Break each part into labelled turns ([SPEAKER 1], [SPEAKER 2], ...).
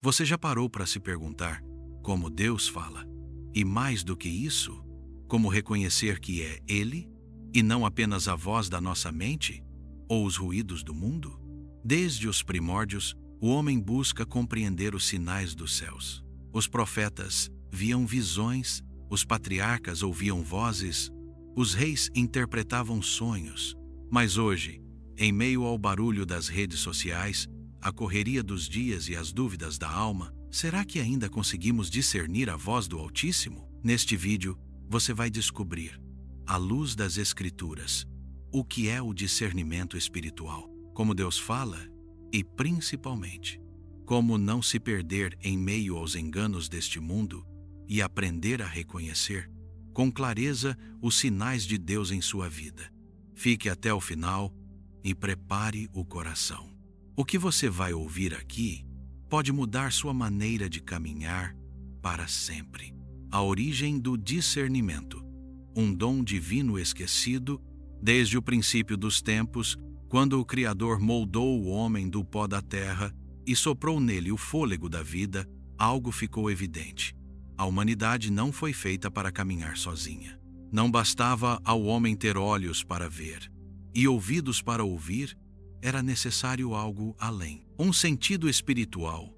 [SPEAKER 1] Você já parou para se perguntar como Deus fala? E mais do que isso, como reconhecer que é Ele e não apenas a voz da nossa mente ou os ruídos do mundo? Desde os primórdios, o homem busca compreender os sinais dos céus. Os profetas viam visões, os patriarcas ouviam vozes, os reis interpretavam sonhos. Mas hoje, em meio ao barulho das redes sociais, a correria dos dias e as dúvidas da alma, será que ainda conseguimos discernir a voz do Altíssimo? Neste vídeo, você vai descobrir, à luz das Escrituras, o que é o discernimento espiritual, como Deus fala e, principalmente, como não se perder em meio aos enganos deste mundo e aprender a reconhecer, com clareza, os sinais de Deus em sua vida. Fique até o final e prepare o coração. O que você vai ouvir aqui pode mudar sua maneira de caminhar para sempre. A origem do discernimento, um dom divino esquecido desde o princípio dos tempos, quando o Criador moldou o homem do pó da terra e soprou nele o fôlego da vida, algo ficou evidente. A humanidade não foi feita para caminhar sozinha. Não bastava ao homem ter olhos para ver e ouvidos para ouvir, era necessário algo além. Um sentido espiritual,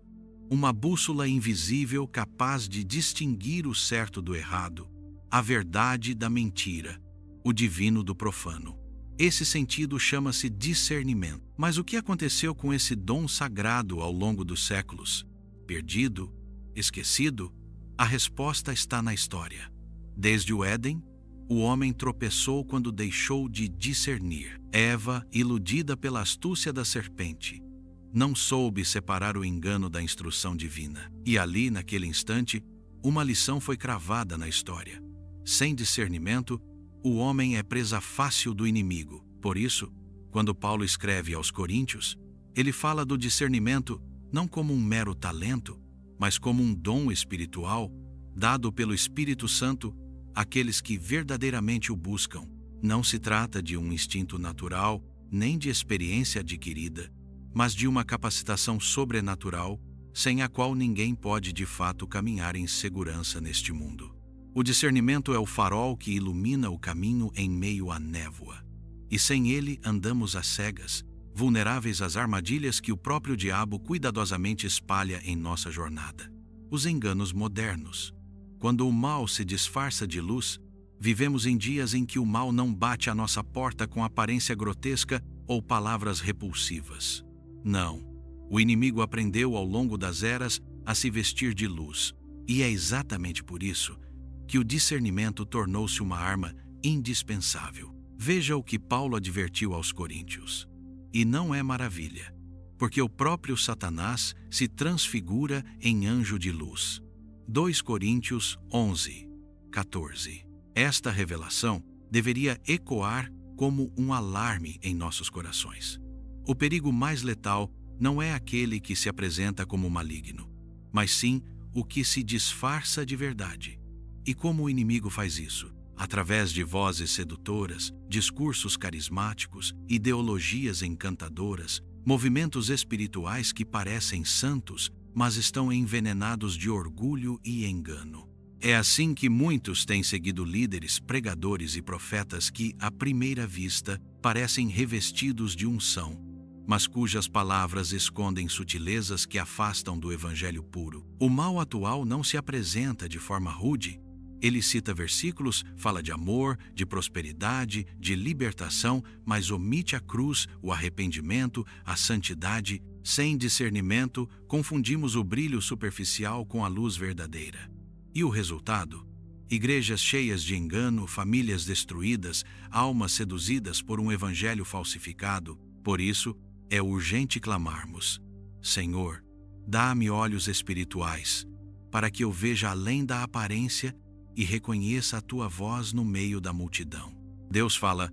[SPEAKER 1] uma bússola invisível capaz de distinguir o certo do errado, a verdade da mentira, o divino do profano. Esse sentido chama-se discernimento. Mas o que aconteceu com esse dom sagrado ao longo dos séculos? Perdido? Esquecido? A resposta está na história. Desde o Éden, o homem tropeçou quando deixou de discernir. Eva, iludida pela astúcia da serpente, não soube separar o engano da instrução divina. E ali, naquele instante, uma lição foi cravada na história. Sem discernimento, o homem é presa fácil do inimigo. Por isso, quando Paulo escreve aos Coríntios, ele fala do discernimento não como um mero talento, mas como um dom espiritual dado pelo Espírito Santo àqueles que verdadeiramente o buscam. Não se trata de um instinto natural, nem de experiência adquirida, mas de uma capacitação sobrenatural, sem a qual ninguém pode de fato caminhar em segurança neste mundo. O discernimento é o farol que ilumina o caminho em meio à névoa. E sem ele andamos às cegas, vulneráveis às armadilhas que o próprio diabo cuidadosamente espalha em nossa jornada. Os enganos modernos. Quando o mal se disfarça de luz, vivemos em dias em que o mal não bate à nossa porta com aparência grotesca ou palavras repulsivas. Não. O inimigo aprendeu ao longo das eras a se vestir de luz. E é exatamente por isso que o discernimento tornou-se uma arma indispensável. Veja o que Paulo advertiu aos Coríntios. E não é maravilha, porque o próprio Satanás se transfigura em anjo de luz. 2 Coríntios 11, 14. Esta revelação deveria ecoar como um alarme em nossos corações. O perigo mais letal não é aquele que se apresenta como maligno, mas sim o que se disfarça de verdade. E como o inimigo faz isso? Através de vozes sedutoras, discursos carismáticos, ideologias encantadoras, movimentos espirituais que parecem santos, mas estão envenenados de orgulho e engano. É assim que muitos têm seguido líderes, pregadores e profetas que, à primeira vista, parecem revestidos de unção, mas cujas palavras escondem sutilezas que afastam do evangelho puro. O mal atual não se apresenta de forma rude. Ele cita versículos, fala de amor, de prosperidade, de libertação, mas omite a cruz, o arrependimento, a santidade. Sem discernimento, confundimos o brilho superficial com a luz verdadeira. E o resultado? Igrejas cheias de engano, famílias destruídas, almas seduzidas por um evangelho falsificado. Por isso, é urgente clamarmos: Senhor, dá-me olhos espirituais, para que eu veja além da aparência e reconheça a tua voz no meio da multidão. Deus fala: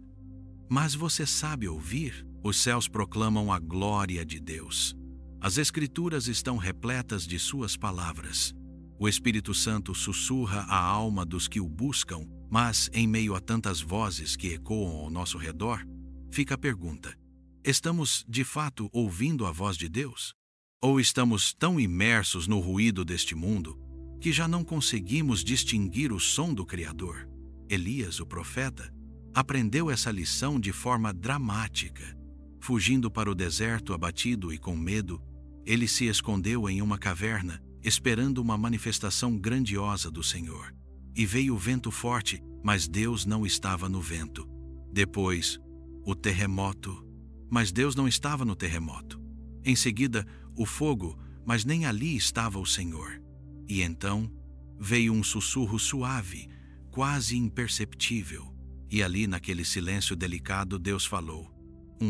[SPEAKER 1] mas você sabe ouvir? Os céus proclamam a glória de Deus. As Escrituras estão repletas de suas palavras. O Espírito Santo sussurra a alma dos que o buscam, mas, em meio a tantas vozes que ecoam ao nosso redor, fica a pergunta: estamos, de fato, ouvindo a voz de Deus? Ou estamos tão imersos no ruído deste mundo que já não conseguimos distinguir o som do Criador? Elias, o profeta, aprendeu essa lição de forma dramática. Fugindo para o deserto abatido e com medo, ele se escondeu em uma caverna, esperando uma manifestação grandiosa do Senhor. E veio o vento forte, mas Deus não estava no vento. Depois, o terremoto, mas Deus não estava no terremoto. Em seguida, o fogo, mas nem ali estava o Senhor. E então, veio um sussurro suave, quase imperceptível. E ali, naquele silêncio delicado, Deus falou.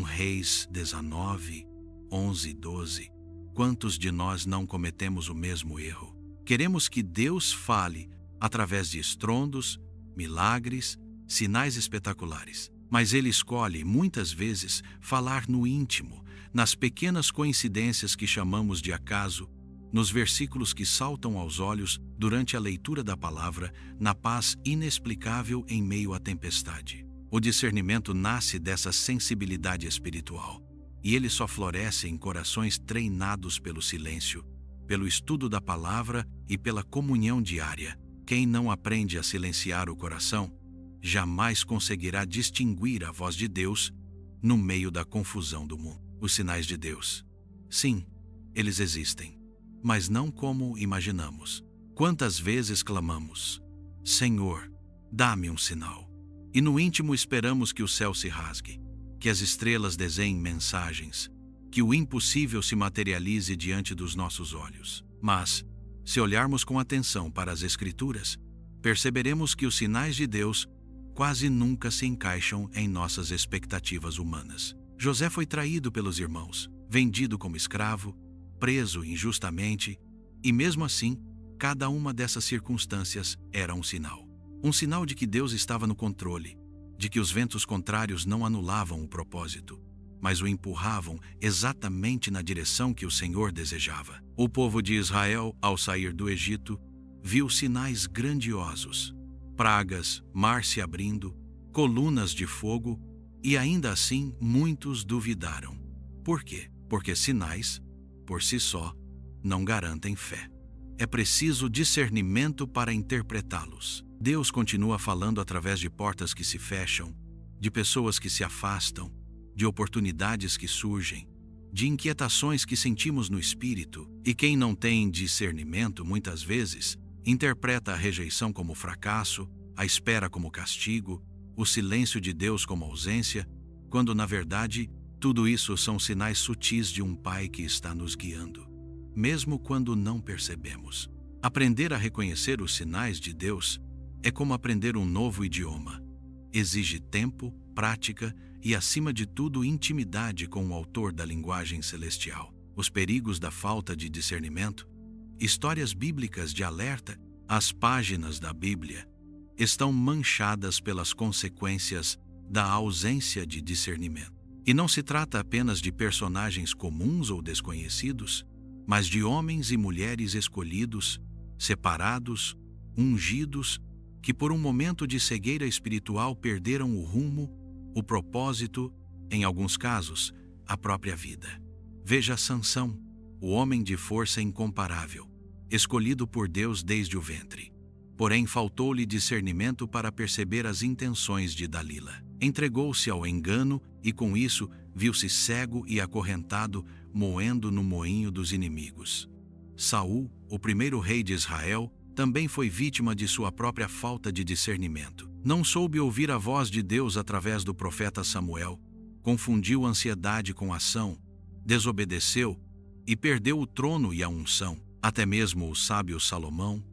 [SPEAKER 1] Reis 19, 11 e 12. Quantos de nós não cometemos o mesmo erro? Queremos que Deus fale através de estrondos, milagres, sinais espetaculares. Mas Ele escolhe, muitas vezes, falar no íntimo, nas pequenas coincidências que chamamos de acaso, nos versículos que saltam aos olhos durante a leitura da palavra, na paz inexplicável em meio à tempestade. O discernimento nasce dessa sensibilidade espiritual, e ele só floresce em corações treinados pelo silêncio, pelo estudo da palavra e pela comunhão diária. Quem não aprende a silenciar o coração, jamais conseguirá distinguir a voz de Deus no meio da confusão do mundo. Os sinais de Deus. Sim, eles existem, mas não como imaginamos. Quantas vezes clamamos, Senhor, dá-me um sinal. E no íntimo esperamos que o céu se rasgue, que as estrelas desenhem mensagens, que o impossível se materialize diante dos nossos olhos. Mas, se olharmos com atenção para as Escrituras, perceberemos que os sinais de Deus quase nunca se encaixam em nossas expectativas humanas. José foi traído pelos irmãos, vendido como escravo, preso injustamente, e mesmo assim, cada uma dessas circunstâncias era um sinal. Um sinal de que Deus estava no controle, de que os ventos contrários não anulavam o propósito, mas o empurravam exatamente na direção que o Senhor desejava. O povo de Israel, ao sair do Egito, viu sinais grandiosos, pragas, mar se abrindo, colunas de fogo, e ainda assim muitos duvidaram. Por quê? Porque sinais, por si só, não garantem fé. É preciso discernimento para interpretá-los. Deus continua falando através de portas que se fecham, de pessoas que se afastam, de oportunidades que surgem, de inquietações que sentimos no espírito, e quem não tem discernimento, muitas vezes, interpreta a rejeição como fracasso, a espera como castigo, o silêncio de Deus como ausência, quando, na verdade, tudo isso são sinais sutis de um Pai que está nos guiando, mesmo quando não percebemos. Aprender a reconhecer os sinais de Deus é como aprender um novo idioma. Exige tempo, prática e, acima de tudo, intimidade com o autor da linguagem celestial. Os perigos da falta de discernimento, histórias bíblicas de alerta, as páginas da Bíblia, estão manchadas pelas consequências da ausência de discernimento. E não se trata apenas de personagens comuns ou desconhecidos, mas de homens e mulheres escolhidos, separados, ungidos, que por um momento de cegueira espiritual perderam o rumo, o propósito, em alguns casos, a própria vida. Veja Sansão, o homem de força incomparável, escolhido por Deus desde o ventre. Porém, faltou-lhe discernimento para perceber as intenções de Dalila. Entregou-se ao engano e, com isso, viu-se cego e acorrentado, moendo no moinho dos inimigos. Saul, o primeiro rei de Israel, também foi vítima de sua própria falta de discernimento. Não soube ouvir a voz de Deus através do profeta Samuel, confundiu ansiedade com ação, desobedeceu e perdeu o trono e a unção. Até mesmo o sábio Salomão,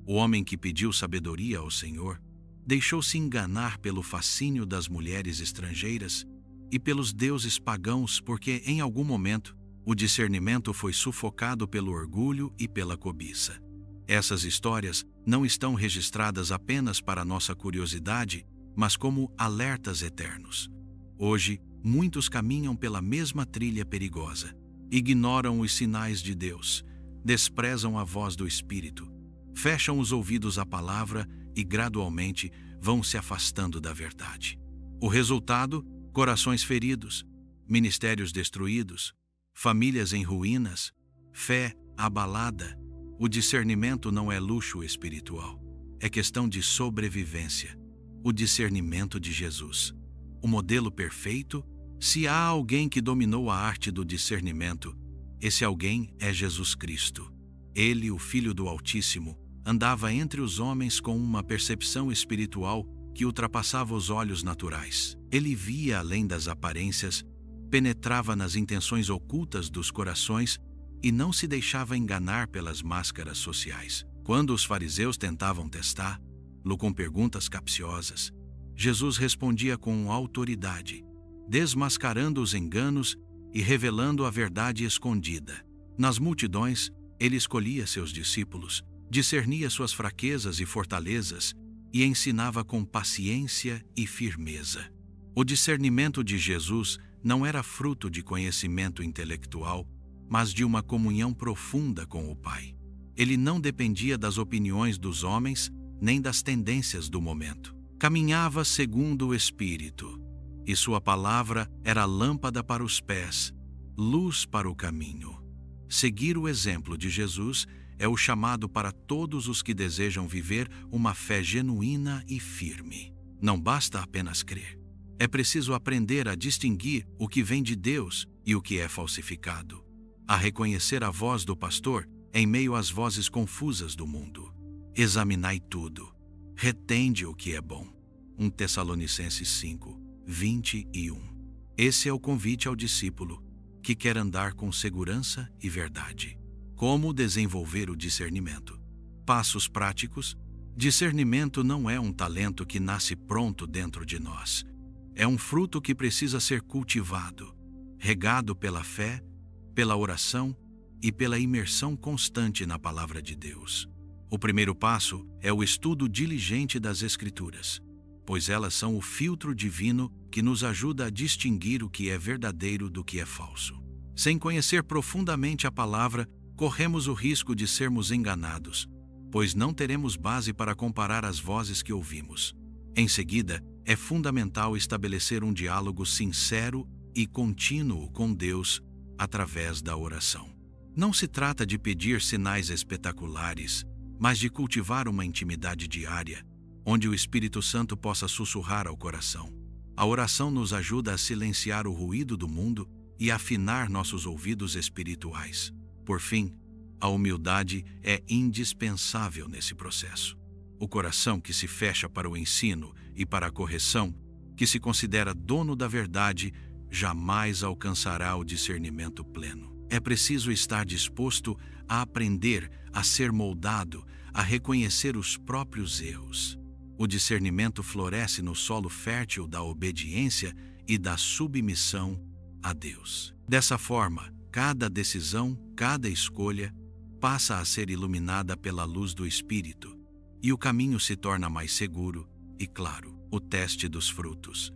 [SPEAKER 1] o homem que pediu sabedoria ao Senhor, deixou-se enganar pelo fascínio das mulheres estrangeiras e pelos deuses pagãos, porque, em algum momento, o discernimento foi sufocado pelo orgulho e pela cobiça. Essas histórias não estão registradas apenas para nossa curiosidade, mas como alertas eternos. Hoje, muitos caminham pela mesma trilha perigosa, ignoram os sinais de Deus, desprezam a voz do Espírito, fecham os ouvidos à palavra e gradualmente vão se afastando da verdade. O resultado? Corações feridos, ministérios destruídos, famílias em ruínas, fé abalada. O discernimento não é luxo espiritual. É questão de sobrevivência. O discernimento de Jesus. O modelo perfeito. Se há alguém que dominou a arte do discernimento, esse alguém é Jesus Cristo. Ele, o Filho do Altíssimo, andava entre os homens com uma percepção espiritual que ultrapassava os olhos naturais. Ele via além das aparências, penetrava nas intenções ocultas dos corações e não se deixava enganar pelas máscaras sociais. Quando os fariseus tentavam testá-lo com perguntas capciosas, Jesus respondia com autoridade, desmascarando os enganos e revelando a verdade escondida. Nas multidões, ele escolhia seus discípulos, discernia suas fraquezas e fortalezas e ensinava com paciência e firmeza. O discernimento de Jesus não era fruto de conhecimento intelectual, mas de uma comunhão profunda com o Pai. Ele não dependia das opiniões dos homens nem das tendências do momento. Caminhava segundo o Espírito, e sua palavra era lâmpada para os pés, luz para o caminho. Seguir o exemplo de Jesus é o chamado para todos os que desejam viver uma fé genuína e firme. Não basta apenas crer. É preciso aprender a distinguir o que vem de Deus e o que é falsificado, a reconhecer a voz do pastor em meio às vozes confusas do mundo. Examinai tudo. Retende o que é bom. 1 Tessalonicenses 5, 21. Esse é o convite ao discípulo que quer andar com segurança e verdade. Como desenvolver o discernimento? Passos práticos. Discernimento não é um talento que nasce pronto dentro de nós. É um fruto que precisa ser cultivado, regado pela fé, pela oração e pela imersão constante na palavra de Deus. O primeiro passo é o estudo diligente das Escrituras, pois elas são o filtro divino que nos ajuda a distinguir o que é verdadeiro do que é falso. Sem conhecer profundamente a palavra, corremos o risco de sermos enganados, pois não teremos base para comparar as vozes que ouvimos. Em seguida, é fundamental estabelecer um diálogo sincero e contínuo com Deus através da oração. Não se trata de pedir sinais espetaculares, mas de cultivar uma intimidade diária, onde o Espírito Santo possa sussurrar ao coração. A oração nos ajuda a silenciar o ruído do mundo e afinar nossos ouvidos espirituais. Por fim, a humildade é indispensável nesse processo. O coração que se fecha para o ensino e para a correção, que se considera dono da verdade, jamais alcançará o discernimento pleno. É preciso estar disposto a aprender, a ser moldado, a reconhecer os próprios erros. O discernimento floresce no solo fértil da obediência e da submissão a Deus. Dessa forma, cada decisão, cada escolha, passa a ser iluminada pela luz do Espírito, e o caminho se torna mais seguro e claro. O teste dos frutos.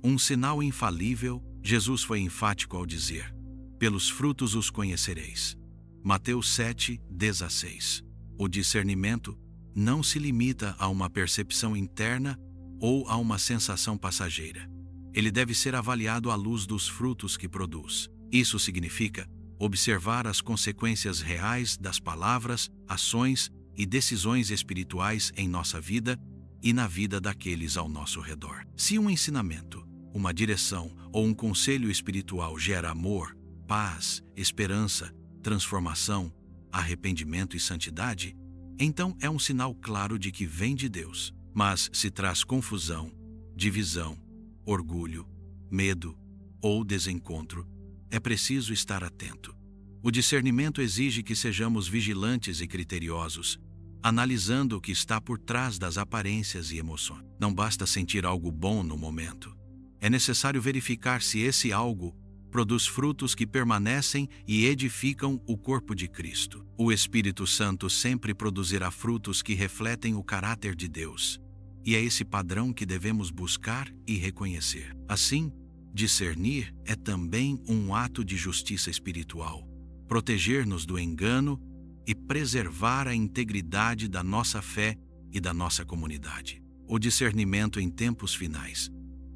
[SPEAKER 1] Um sinal infalível, Jesus foi enfático ao dizer: pelos frutos os conhecereis. Mateus 7:16. O discernimento não se limita a uma percepção interna ou a uma sensação passageira. Ele deve ser avaliado à luz dos frutos que produz. Isso significa observar as consequências reais das palavras, ações e decisões espirituais em nossa vida e na vida daqueles ao nosso redor. Se um ensinamento, uma direção ou um conselho espiritual gera amor, paz, esperança, transformação, arrependimento e santidade, então é um sinal claro de que vem de Deus. Mas se traz confusão, divisão, orgulho, medo ou desencontro, é preciso estar atento. O discernimento exige que sejamos vigilantes e criteriosos, analisando o que está por trás das aparências e emoções. Não basta sentir algo bom no momento. É necessário verificar se esse algo produz frutos que permanecem e edificam o corpo de Cristo. O Espírito Santo sempre produzirá frutos que refletem o caráter de Deus, e é esse padrão que devemos buscar e reconhecer. Assim, discernir é também um ato de justiça espiritual, proteger-nos do engano e preservar a integridade da nossa fé e da nossa comunidade. O discernimento em tempos finais.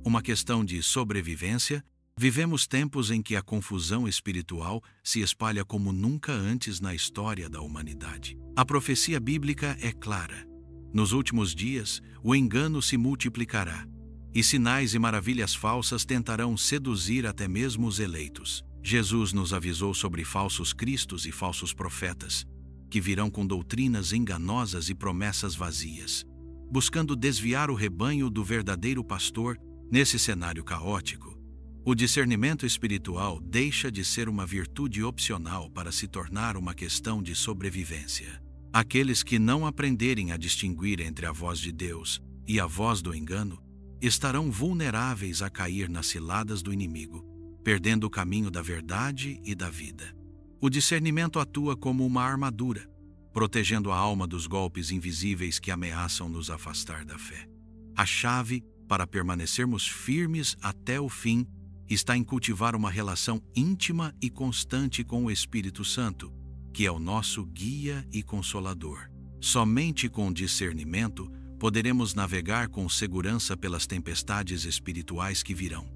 [SPEAKER 1] Uma questão de sobrevivência Vivemos tempos em que a confusão espiritual se espalha como nunca antes na história da humanidade. A profecia bíblica é clara. Nos últimos dias, o engano se multiplicará, e sinais e maravilhas falsas tentarão seduzir até mesmo os eleitos. Jesus nos avisou sobre falsos cristos e falsos profetas, que virão com doutrinas enganosas e promessas vazias, buscando desviar o rebanho do verdadeiro pastor. Nesse cenário caótico, o discernimento espiritual deixa de ser uma virtude opcional para se tornar uma questão de sobrevivência. Aqueles que não aprenderem a distinguir entre a voz de Deus e a voz do engano estarão vulneráveis a cair nas ciladas do inimigo, perdendo o caminho da verdade e da vida. O discernimento atua como uma armadura, protegendo a alma dos golpes invisíveis que ameaçam nos afastar da fé. A chave para permanecermos firmes até o fim está em cultivar uma relação íntima e constante com o Espírito Santo, que é o nosso guia e consolador. Somente com discernimento poderemos navegar com segurança pelas tempestades espirituais que virão,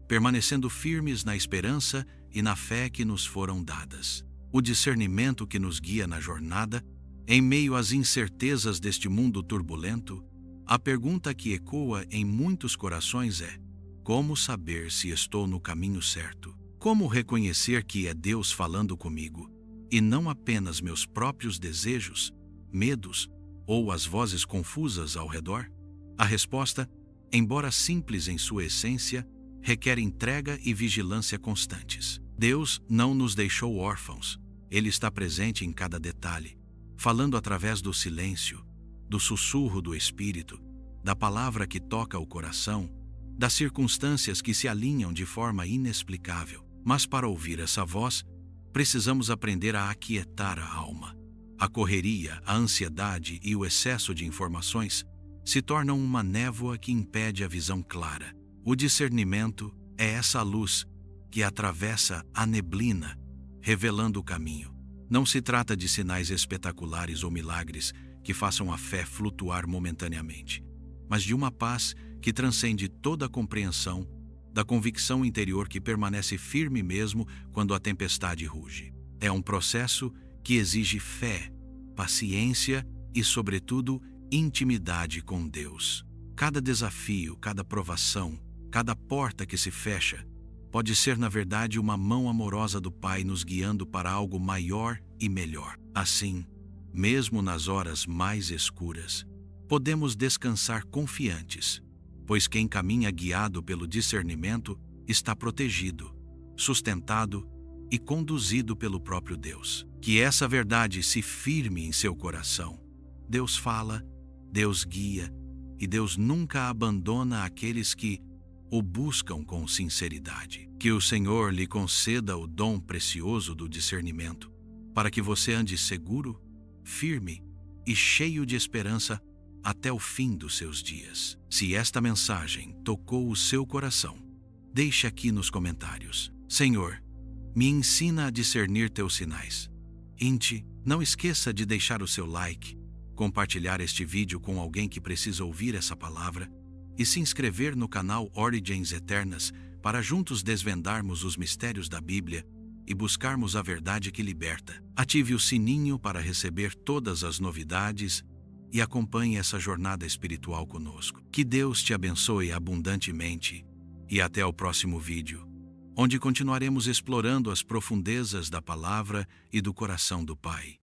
[SPEAKER 1] permanecendo firmes na esperança e na fé que nos foram dadas. O discernimento que nos guia na jornada, em meio às incertezas deste mundo turbulento. A pergunta que ecoa em muitos corações é: como saber se estou no caminho certo? Como reconhecer que é Deus falando comigo, e não apenas meus próprios desejos, medos ou as vozes confusas ao redor? A resposta, embora simples em sua essência, requer entrega e vigilância constantes. Deus não nos deixou órfãos. Ele está presente em cada detalhe, falando através do silêncio, do sussurro do Espírito, da palavra que toca o coração, das circunstâncias que se alinham de forma inexplicável. Mas para ouvir essa voz, precisamos aprender a aquietar a alma. A correria, a ansiedade e o excesso de informações se tornam uma névoa que impede a visão clara. O discernimento é essa luz que atravessa a neblina, revelando o caminho. Não se trata de sinais espetaculares ou milagres que façam a fé flutuar momentaneamente, mas de uma paz que transcende toda a compreensão, da convicção interior que permanece firme mesmo quando a tempestade ruge. É um processo que exige fé, paciência e, sobretudo, intimidade com Deus. Cada desafio, cada provação, cada porta que se fecha, pode ser, na verdade, uma mão amorosa do Pai nos guiando para algo maior e melhor. Assim, mesmo nas horas mais escuras, podemos descansar confiantes, pois quem caminha guiado pelo discernimento está protegido, sustentado e conduzido pelo próprio Deus. Que essa verdade se firme em seu coração. Deus fala, Deus guia, e Deus nunca abandona aqueles que o buscam com sinceridade. Que o Senhor lhe conceda o dom precioso do discernimento, para que você ande seguro, firme e cheio de esperança até o fim dos seus dias. Se esta mensagem tocou o seu coração, deixe aqui nos comentários: Senhor, me ensina a discernir teus sinais. Não esqueça de deixar o seu like, compartilhar este vídeo com alguém que precisa ouvir essa palavra e se inscrever no canal Origens Eternas para juntos desvendarmos os mistérios da Bíblia e buscarmos a verdade que liberta. Ative o sininho para receber todas as novidades e acompanhe essa jornada espiritual conosco. Que Deus te abençoe abundantemente e até o próximo vídeo, onde continuaremos explorando as profundezas da palavra e do coração do Pai.